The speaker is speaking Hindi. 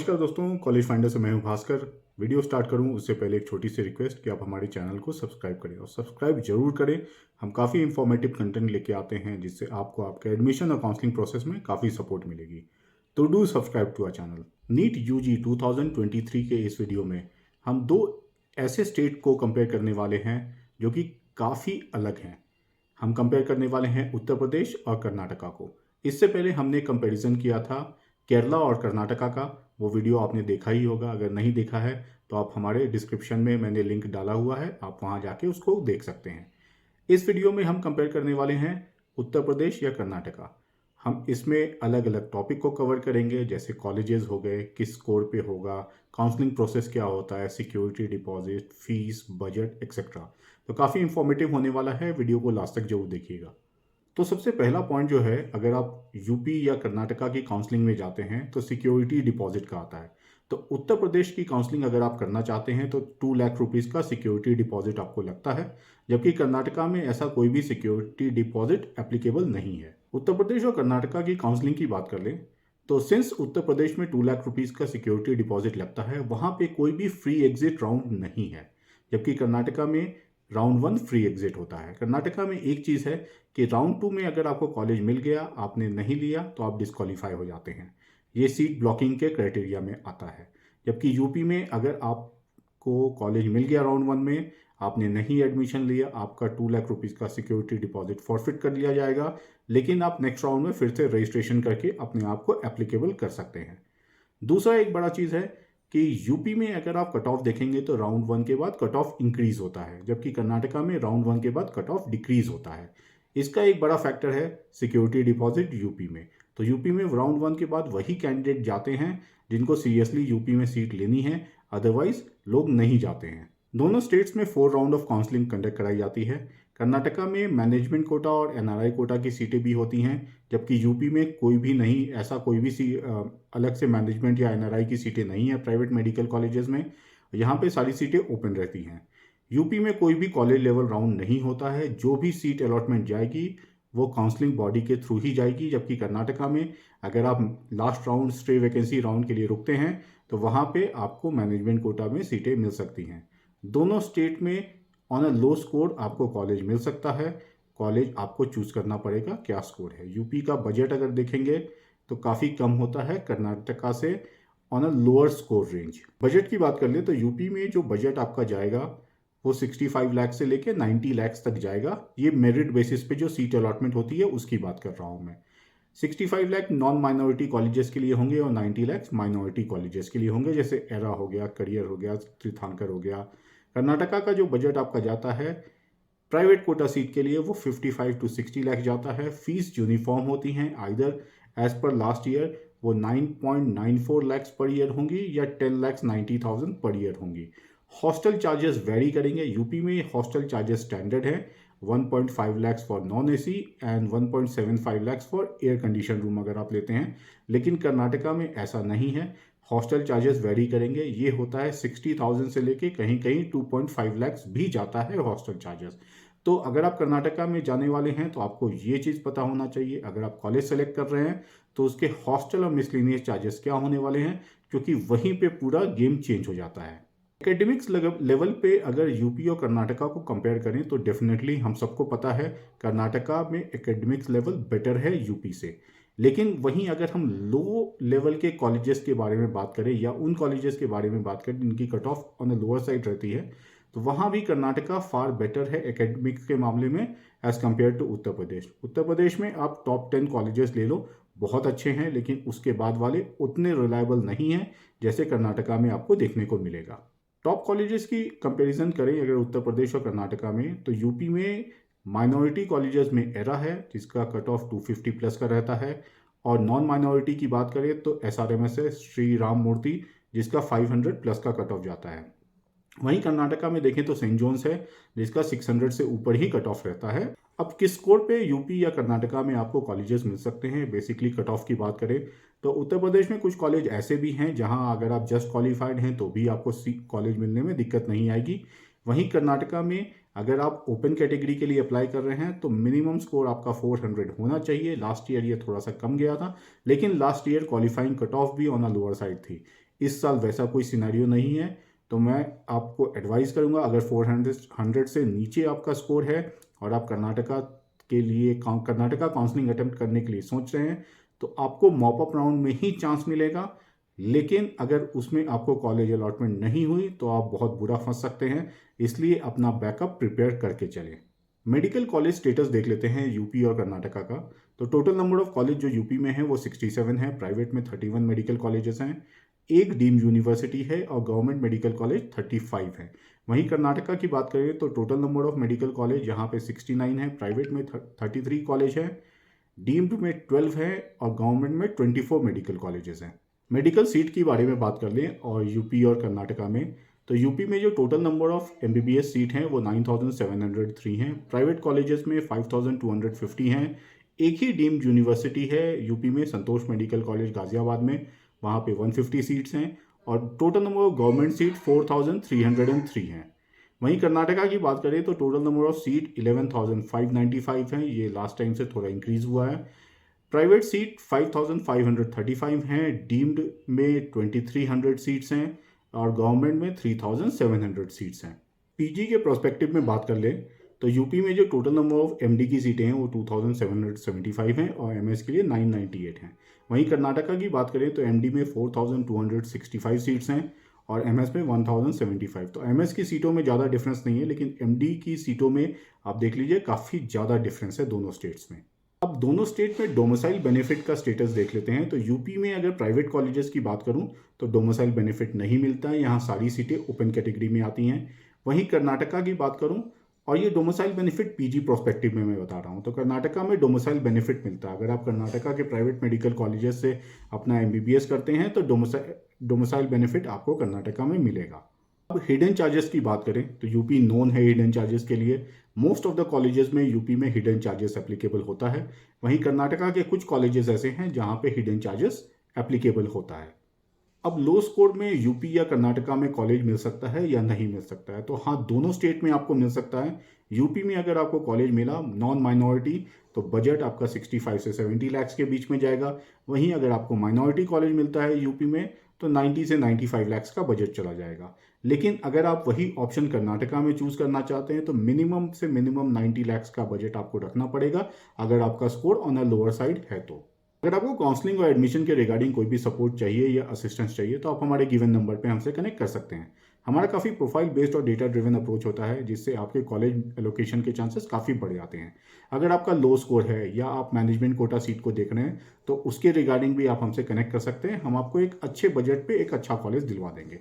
नमस्कार दोस्तों, कॉलेज फाइंडर से मैं हूं भास्कर। वीडियो स्टार्ट करूं उससे पहले एक छोटी सी रिक्वेस्ट कि आप हमारे चैनल को सब्सक्राइब करें और सब्सक्राइब जरूर करें। हम काफ़ी इंफॉर्मेटिव कंटेंट लेके आते हैं जिससे आपको आपके एडमिशन और काउंसलिंग प्रोसेस में काफ़ी सपोर्ट मिलेगी। तो do subscribe to our channel. NEET UG 2023 के इस वीडियो में हम दो ऐसे स्टेट को कंपेयर करने वाले हैं जो कि काफ़ी अलग हैं। हम कंपेयर करने वाले हैं उत्तर प्रदेश और कर्नाटका को। इससे पहले हमने कंपैरिजन किया था केरला और कर्नाटका का। वो वीडियो आपने देखा ही होगा। अगर नहीं देखा है तो आप हमारे डिस्क्रिप्शन में मैंने लिंक डाला हुआ है, आप वहां जाके उसको देख सकते हैं। इस वीडियो में हम कंपेयर करने वाले हैं उत्तर प्रदेश या कर्नाटका। हम इसमें अलग अलग टॉपिक को कवर करेंगे, जैसे कॉलेजेस हो गए, किस स्कोर पे होगा, काउंसलिंग प्रोसेस क्या होता है, security deposit, fees, budget etcetera. तो काफ़ी इंफॉर्मेटिव होने वाला है, वीडियो को लास्ट तक जरूर देखिएगा। तो सबसे पहला पॉइंट जो है, अगर आप यूपी या कर्नाटका की काउंसलिंग में जाते हैं तो सिक्योरिटी डिपॉजिट का आता है। तो उत्तर प्रदेश की काउंसलिंग अगर आप करना चाहते हैं तो 2 लाख रुपीज़ का सिक्योरिटी डिपॉजिट आपको लगता है, जबकि कर्नाटका में ऐसा कोई भी सिक्योरिटी डिपॉजिट एप्लीकेबल नहीं है। उत्तर प्रदेश और कर्नाटका की काउंसलिंग की बात कर लें तो सिंस उत्तर प्रदेश में 2 लाख रुपीज़ का सिक्योरिटी डिपॉजिट लगता है, वहाँ पे कोई भी फ्री एग्जिट राउंड नहीं है, जबकि कर्नाटका में राउंड 1 फ्री एग्जिट होता है। कर्नाटका में एक चीज़ है कि राउंड 2 में अगर आपको कॉलेज मिल गया, आपने नहीं लिया तो आप डिस्क्वालीफाई हो जाते हैं। ये सीट ब्लॉकिंग के क्राइटेरिया में आता है। जबकि यूपी में अगर आपको कॉलेज मिल गया राउंड 1 में, आपने नहीं एडमिशन लिया, आपका 2 लाख रुपीज़ का सिक्योरिटी डिपॉजिट फॉरफिट कर लिया जाएगा, लेकिन आप नेक्स्ट राउंड में फिर से रजिस्ट्रेशन करके अपने आप को एप्लीकेबल कर सकते हैं। दूसरा एक बड़ा चीज़ है कि यूपी में अगर आप कट ऑफ देखेंगे तो राउंड 1 के बाद कट ऑफ इंक्रीज होता है, जबकि कर्नाटका में राउंड 1 के बाद कट ऑफ डिक्रीज होता है। इसका एक बड़ा फैक्टर है सिक्योरिटी डिपॉजिट यूपी में। तो यूपी में राउंड 1 के बाद वही कैंडिडेट जाते हैं जिनको सीरियसली यूपी में सीट लेनी है, अदरवाइज लोग नहीं जाते हैं। दोनों स्टेट्स में 4 राउंड ऑफ काउंसलिंग कंडक्ट कराई जाती है। कर्नाटका में मैनेजमेंट कोटा और एनआरआई कोटा की सीटें भी होती हैं, जबकि यूपी में कोई भी नहीं, ऐसा कोई भी अलग से मैनेजमेंट या एनआरआई की सीटें नहीं है प्राइवेट मेडिकल कॉलेजेस में। यहाँ पे सारी सीटें ओपन रहती हैं। यूपी में कोई भी कॉलेज लेवल राउंड नहीं होता है। जो भी सीट अलॉटमेंट जाएगी वो काउंसलिंग बॉडी के थ्रू ही जाएगी, जबकि कर्नाटका में अगर आप last round stay vacancy round के लिए रुकते हैं तो वहाँ पे आपको मैनेजमेंट कोटा में सीटें मिल सकती हैं। दोनों स्टेट में ऑन अ लो स्कोर आपको कॉलेज मिल सकता है। कॉलेज आपको चूज करना पड़ेगा क्या स्कोर है। यूपी का बजट अगर देखेंगे तो काफ़ी कम होता है कर्नाटका से on a lower score range. Budget की बात कर ले तो यूपी में जो बजट आपका जाएगा वो 65 लाख से लेके 90 लाख तक जाएगा। ये मेरिट बेसिस पे जो सीट अलॉटमेंट होती है उसकी बात कर रहा हूँ मैं। 65 लाख नॉन माइनॉरिटी कॉलेजेस के लिए होंगे और 90 लाख माइनॉरिटी कॉलेजेस के लिए होंगे, जैसे एरा हो गया, करियर हो गया, तीर्थंकर हो गया। कर्नाटका का जो बजट आपका जाता है प्राइवेट कोटा सीट के लिए वो 55 टू 60 लाख जाता है। फीस यूनिफॉर्म होती हैं, either as per last year वो 9.94 लाख पर ईयर होंगी या 10,90,000 पर ईयर होंगी। हॉस्टल चार्जेस वेरी करेंगे। यूपी में हॉस्टल चार्जेस स्टैंडर्ड है 1.5 lakh for non AC and 1.75 lakh for air condition room अगर आप लेते हैं, लेकिन कर्नाटका में ऐसा नहीं है। हॉस्टल चार्जेस वेरी करेंगे। ये होता है 60,000 से लेके कहीं कहीं 2.5 लाख भी जाता है हॉस्टल चार्जेस। तो अगर आप कर्नाटका में जाने वाले हैं तो आपको ये चीज़ पता होना चाहिए, अगर आप कॉलेज सेलेक्ट कर रहे हैं तो उसके हॉस्टल और मिसलेनियस चार्जेस क्या होने वाले हैं, क्योंकि वहीं पे पूरा गेम चेंज हो जाता है। एकेडमिक्स लेवल पे अगर यूपी और कर्नाटका को कंपेयर करें तो डेफिनेटली हम सबको पता है कर्नाटका में एकेडमिक्स लेवल बेटर है यूपी से। लेकिन वहीं अगर हम लो लेवल के कॉलेजेस के बारे में बात करें या उन कॉलेजेस के बारे में बात करें जिनकी cut off on the lower side रहती है, तो वहाँ भी कर्नाटका फार बेटर है एकेडमिक्स के मामले में as compare to Uttar Pradesh. Uttar Pradesh में आप टॉप 10 कॉलेजेस ले लो, बहुत अच्छे हैं, लेकिन उसके बाद वाले उतने रिलायबल नहीं हैं जैसे कर्नाटका में आपको देखने को मिलेगा। टॉप कॉलेजेस की कंपैरिजन करें अगर उत्तर प्रदेश और कर्नाटका में, तो यूपी में माइनॉरिटी कॉलेजेस में एरा है जिसका कट ऑफ 250 प्लस का रहता है, और नॉन माइनॉरिटी की बात करें तो एसआरएमएस है श्री राम मूर्ति जिसका 500 प्लस का कट ऑफ जाता है। वहीं कर्नाटका में देखें तो सेंट जोन्स है जिसका 600 से ऊपर ही कट ऑफ रहता है। अब किस स्कोर पे यूपी या कर्नाटका में आपको कॉलेजेस मिल सकते हैं, बेसिकली कट ऑफ की बात करें तो उत्तर प्रदेश में कुछ कॉलेज ऐसे भी हैं जहां अगर आप जस्ट क्वालिफाइड हैं तो भी आपको कॉलेज मिलने में दिक्कत नहीं आएगी। वहीं कर्नाटका में अगर आप ओपन कैटेगरी के लिए अप्लाई कर रहे हैं तो मिनिमम स्कोर आपका 400 होना चाहिए। लास्ट ईयर ये थोड़ा सा कम गया था, लेकिन last year qualifying cut off भी ऑन अ लोअर साइड थी। इस साल वैसा कोई सिनेरियो नहीं है, तो मैं आपको एडवाइस करूंगा अगर 400 से नीचे आपका स्कोर है और आप कर्नाटका काउंसलिंग अटेम्प्ट करने के लिए सोच रहे हैं तो आपको मॉप अप राउंड में ही चांस मिलेगा। लेकिन अगर उसमें आपको कॉलेज अलॉटमेंट नहीं हुई तो आप बहुत बुरा फंस सकते हैं, इसलिए अपना बैकअप प्रिपेयर करके चलें। मेडिकल कॉलेज स्टेटस देख लेते हैं यूपी और कर्नाटका का। तो टोटल नंबर ऑफ कॉलेज जो यूपी में है वो 67 है, प्राइवेट में 31 मेडिकल कॉलेजेस हैं, एक डीम्ड यूनिवर्सिटी है और गवर्नमेंट मेडिकल कॉलेज 35 है। वहीं कर्नाटका की बात करें तो total number of medical college यहाँ पे 69 है, प्राइवेट में 33 कॉलेज है, डीम्ड में 12 है और गवर्नमेंट में 24 मेडिकल कॉलेजेस हैं। मेडिकल सीट की बारे में बात कर लें और यूपी और कर्नाटका में, तो यूपी में जो total number of MBBS seat हैं वो 9703 हैं, प्राइवेट कॉलेजेस में 5250 हैं, एक ही डीम्ड यूनिवर्सिटी है यूपी में, संतोष मेडिकल कॉलेज गाजियाबाद में, वहाँ पे 150 सीट्स हैं और total number of government seat 4303 हैं। वहीं कर्नाटका की बात करें तो टोटल नंबर ऑफ सीट 11595 हैं, ये लास्ट टाइम से थोड़ा इंक्रीज हुआ है। प्राइवेट सीट 5535 हैं, डीम्ड में 2300 सीट्स हैं और गवर्नमेंट में 3700 सीट्स हैं। पीजी के प्रोस्पेक्टिव में बात कर लें तो यूपी में जो टोटल नंबर ऑफ एमडी की सीटें हैं वो 2775 हैं और एमएस के लिए 998 हैं। वहीं कर्नाटका की बात करें तो एमडी में 4265 सीट्स हैं और एमएस में 1075। तो एमएस की सीटों में ज़्यादा डिफरेंस नहीं है, लेकिन एमडी की सीटों में आप देख लीजिए काफ़ी ज़्यादा डिफरेंस है दोनों स्टेट्स में। अब दोनों स्टेट में डोमिसाइल बेनिफिट का स्टेटस देख लेते हैं। तो यूपी में अगर प्राइवेट कॉलेजेस की बात करूं तो डोमिसाइल बेनिफिट नहीं मिलता है, यहाँ सारी सीटें ओपन कैटेगरी में आती हैं। वहीं कर्नाटका की बात करूं, और ये डोमिसाइल बेनिफिट पीजी प्रोस्पेक्टिव में मैं बता रहा हूं, तो कर्नाटका में डोमिसाइल बेनिफिट मिलता है। अगर आप कर्नाटका के प्राइवेट मेडिकल कॉलेजेस से अपना एमबीबीएस करते हैं तो डोमिसाइल बेनिफिट आपको कर्नाटका में मिलेगा। अब हिडन चार्जेस की बात करें तो यूपी नोन है हिडन चार्जेस के लिए, मोस्ट ऑफ द कॉलेजेस में यूपी में हिडन चार्जेस एप्लीकेबल होता है। वहीं कर्नाटका के कुछ कॉलेजेस ऐसे हैं जहां पे हिडन चार्जेस एप्लीकेबल होता है। अब लो स्कोर में यूपी या कर्नाटका में कॉलेज मिल सकता है या नहीं मिल सकता है, तो हाँ दोनों स्टेट में आपको मिल सकता है। यूपी में अगर आपको कॉलेज मिला नॉन माइनॉरिटी तो बजट आपका 65 से 70 लाख के बीच में जाएगा। वहीं अगर आपको माइनॉरिटी कॉलेज मिलता है यूपी में तो 90 से 95 लाख का बजट चला जाएगा। लेकिन अगर आप वही ऑप्शन कर्नाटका में चूज करना चाहते हैं तो मिनिमम से मिनिमम 90 लाख का बजट आपको रखना पड़ेगा अगर आपका score on a lower side है तो। अगर आपको काउंसलिंग और एडमिशन के रिगार्डिंग कोई भी सपोर्ट चाहिए या असिस्टेंस चाहिए तो आप हमारे गिवन नंबर पे हमसे कनेक्ट कर सकते हैं। हमारा काफ़ी प्रोफाइल बेस्ड और डेटा ड्रिवन अप्रोच होता है जिससे आपके कॉलेज एलोकेशन के चांसेस काफ़ी बढ़ जाते हैं। अगर आपका लो स्कोर है या आप मैनेजमेंट कोटा सीट को देख रहे हैं तो उसके रिगार्डिंग भी आप हमसे कनेक्ट कर सकते हैं। हम आपको एक अच्छे बजट पे एक अच्छा कॉलेज दिलवा देंगे।